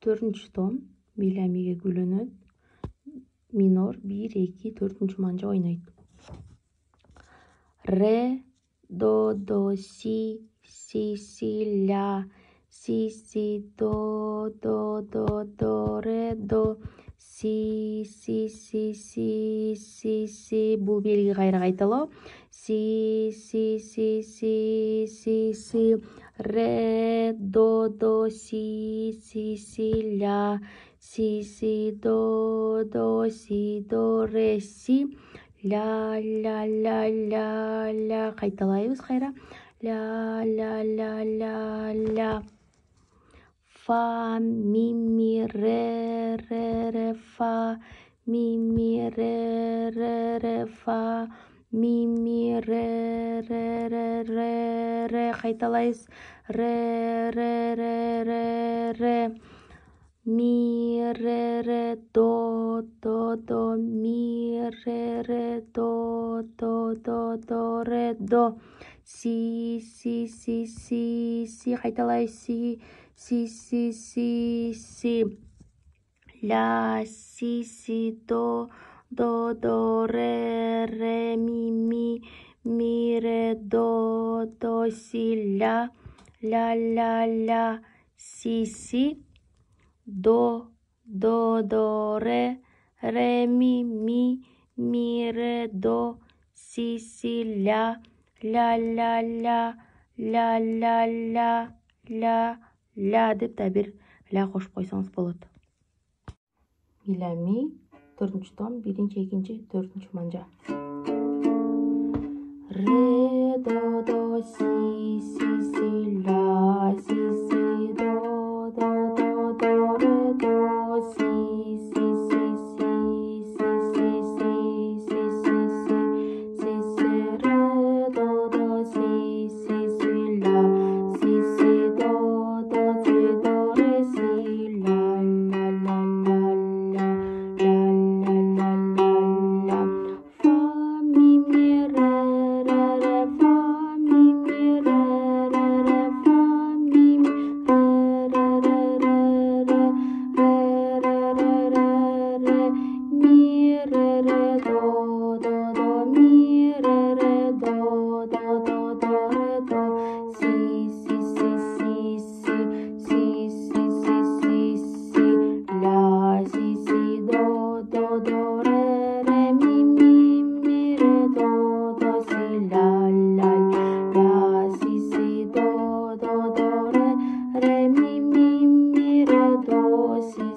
4 тон ми ля миге күйлөнөт. Минор 1 2 4 манжа ойнойт. Ре, до, си ля, си, до, ре, до, си. Бул белги кайра кайталоо. Си, ре, до, си ля, си, до, си, до, ре, си, ля, кайталайбыз кайра. Ля. Фа, ми, ре, фа, ми, ре, фа, ми, ре, кайталайбыз. Ре, ми, ре, до, ми, ре, до, ре, до, си, кайталайбыз. Си, ля, си, до, ре, ми, ре, до, си, ля, си, до, ре, ми, ре, до, си, ля, деп да бир ля кошуп койсоңуз болот. Ми ля ми 4 тон 1 2 4 манжа. Ре, до, си ля, си, до, ре, до, си, ре, до, си ля, си, до, ре, си, ля, фа, ми, ре, фа, ми, ре, фа, ми, ре, ми, ре, до, ми, ре, до, ре, до, си, ля, си, до, ре, ми, ре, до, си, ля, си, до, ре, ми, ре, до, си,